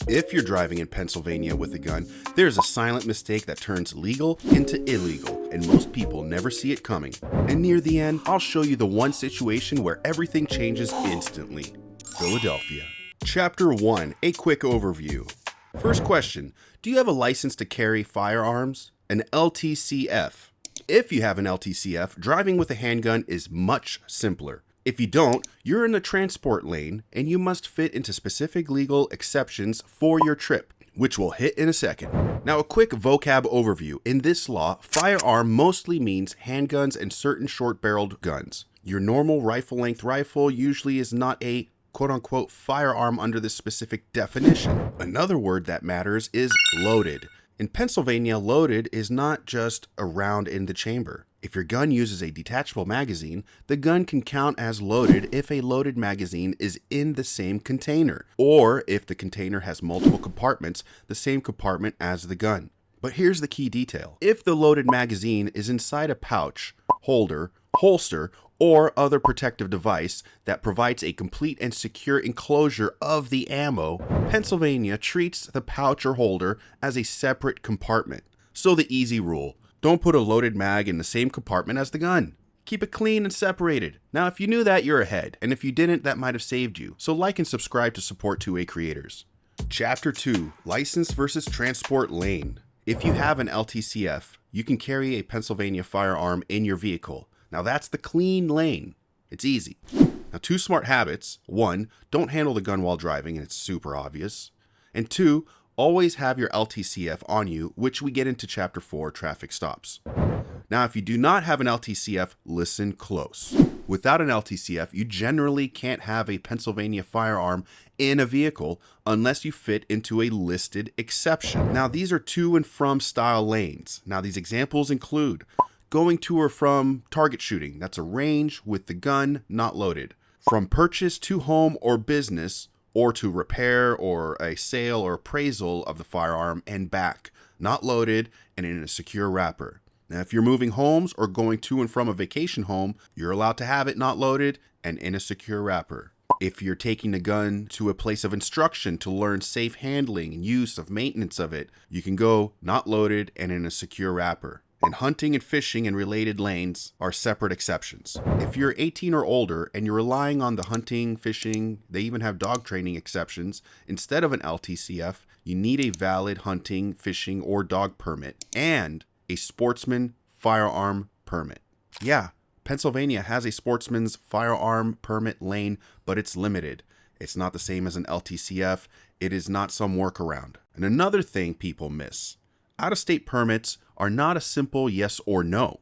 If you're driving in Pennsylvania with a gun, there's a silent mistake that turns legal into illegal, and most people never see it coming. And near the end, I'll show you the one situation where everything changes instantly. Philadelphia. Chapter 1, a quick overview. First question, do you have a license to carry firearms? An LTCF. If you have an LTCF, driving with a handgun is much simpler. If you don't, you're in the transport lane and you must fit into specific legal exceptions for your trip, which we'll hit in a second. Now, a quick vocab overview. In this law, firearm mostly means handguns and certain short-barreled guns. Your normal rifle-length rifle usually is not a quote-unquote firearm under this specific definition. Another word that matters is loaded. In Pennsylvania, loaded is not just a round in the chamber. If your gun uses a detachable magazine, the gun can count as loaded if a loaded magazine is in the same container, or if the container has multiple compartments, the same compartment as the gun. But here's the key detail. If the loaded magazine is inside a pouch, holder, holster, or other protective device that provides a complete and secure enclosure of the ammo, Pennsylvania treats the pouch or holder as a separate compartment. So the easy rule, don't put a loaded mag in the same compartment as the gun. Keep it clean and separated. Now, if you knew that, you're ahead, and if you didn't, that might have saved you. So like and subscribe to support 2A creators. Chapter 2, License versus Transport Lane. If you have an LTCF, you can carry a Pennsylvania firearm in your vehicle. Now that's the clean lane. It's easy. Now, 2 smart habits. 1, don't handle the gun while driving, and it's super obvious. And 2, always have your LTCF on you, which we get into Chapter 4, Traffic Stops. Now, if you do not have an LTCF, listen close. Without an LTCF, you generally can't have a Pennsylvania firearm in a vehicle unless you fit into a listed exception. Now, these are to and from style lanes. Now, these examples include going to or from target shooting. That's a range with the gun not loaded. From purchase to home or business, or to repair or a sale or appraisal of the firearm and back, not loaded and in a secure wrapper. Now, if you're moving homes or going to and from a vacation home, you're allowed to have it not loaded and in a secure wrapper. If you're taking the gun to a place of instruction to learn safe handling and use of maintenance of it, you can go not loaded and in a secure wrapper. And hunting and fishing and related lanes are separate exceptions. If you're 18 or older and you're relying on the hunting, fishing, they even have dog training exceptions, instead of an LTCF, you need a valid hunting, fishing, or dog permit and a Sportsman firearm permit. Yeah, Pennsylvania has a Sportsman's firearm permit lane, but it's limited. It's not the same as an LTCF. It is not some workaround. And another thing people miss, out-of-state permits are not a simple yes or no.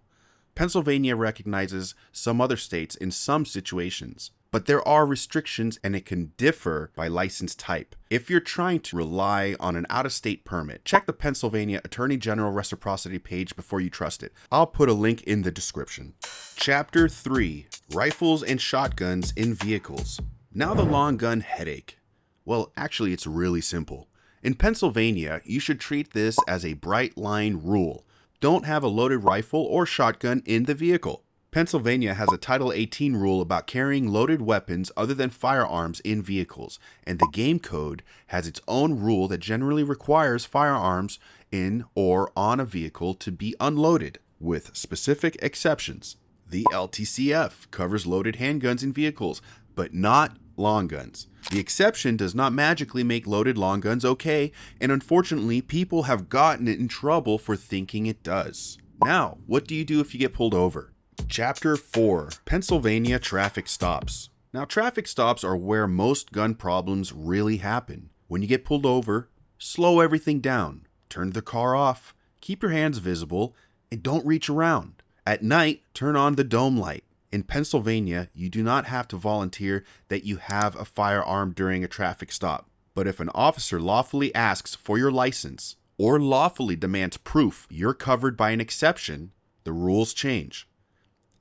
Pennsylvania recognizes some other states in some situations, but there are restrictions and it can differ by license type. If you're trying to rely on an out-of-state permit, check the Pennsylvania Attorney General reciprocity page before you trust it. I'll put a link in the description. Chapter 3, Rifles and Shotguns in Vehicles. Now the long gun headache. Well, actually, it's really simple. In Pennsylvania, you should treat this as a bright line rule. Don't have a loaded rifle or shotgun in the vehicle. Pennsylvania has a Title 18 rule about carrying loaded weapons other than firearms in vehicles, and the Game Code has its own rule that generally requires firearms in or on a vehicle to be unloaded, with specific exceptions. The LTCF covers loaded handguns in vehicles, but not long guns. The exception does not magically make loaded long guns okay, and unfortunately, people have gotten in trouble for thinking it does. Now, what do you do if you get pulled over? Chapter 4, Pennsylvania Traffic Stops. Now, traffic stops are where most gun problems really happen. When you get pulled over, slow everything down, turn the car off, keep your hands visible, and don't reach around. At night, turn on the dome light. In Pennsylvania, you do not have to volunteer that you have a firearm during a traffic stop. But if an officer lawfully asks for your license or lawfully demands proof you're covered by an exception, the rules change.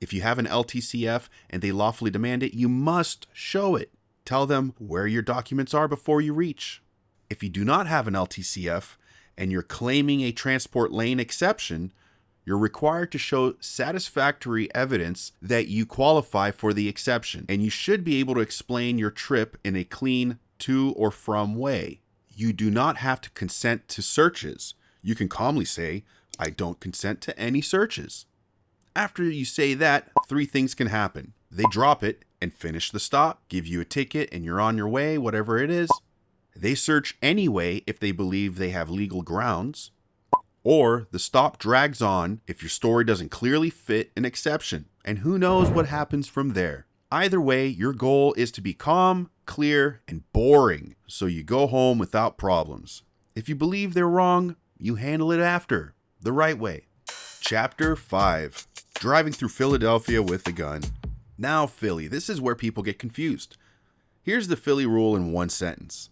If you have an LTCF and they lawfully demand it, you must show it. Tell them where your documents are before you reach. If you do not have an LTCF and you're claiming a transport lane exception, you're required to show satisfactory evidence that you qualify for the exception, and you should be able to explain your trip in a clean to or from way. You do not have to consent to searches. You can calmly say, I don't consent to any searches. After you say that, 3 things can happen. They drop it and finish the stop, give you a ticket, and you're on your way, whatever it is. They search anyway if they believe they have legal grounds. Or the stop drags on if your story doesn't clearly fit an exception. And who knows what happens from there. Either way, your goal is to be calm, clear, and boring, so you go home without problems. If you believe they're wrong, you handle it after, the right way. Chapter 5. Driving through Philadelphia with a gun. Now, Philly, this is where people get confused. Here's the Philly rule in one sentence.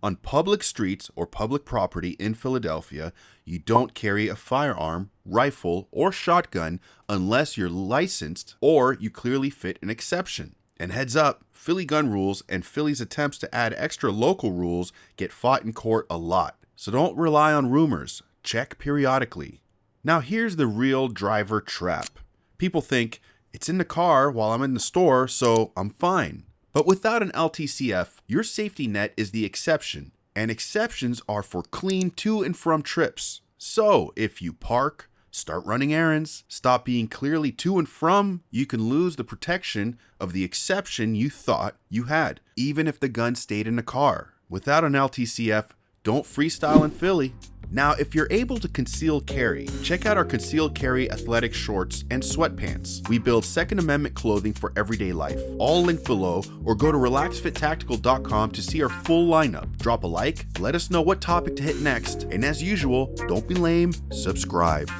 On public streets or public property in Philadelphia, you don't carry a firearm, rifle, or shotgun unless you're licensed or you clearly fit an exception. And heads up, Philly gun rules and Philly's attempts to add extra local rules get fought in court a lot. So don't rely on rumors. Check periodically. Now here's the real driver trap. People think, it's in the car while I'm in the store, so I'm fine. But without an LTCF, your safety net is the exception, and exceptions are for clean to and from trips. So if you park, start running errands, stop being clearly to and from, you can lose the protection of the exception you thought you had, even if the gun stayed in the car. Without an LTCF, don't freestyle in Philly. Now, if you're able to conceal carry, check out our concealed carry athletic shorts and sweatpants. We build Second Amendment clothing for everyday life. All linked below, or go to relaxfittactical.com to see our full lineup. Drop a like, let us know what topic to hit next, and as usual, don't be lame, subscribe.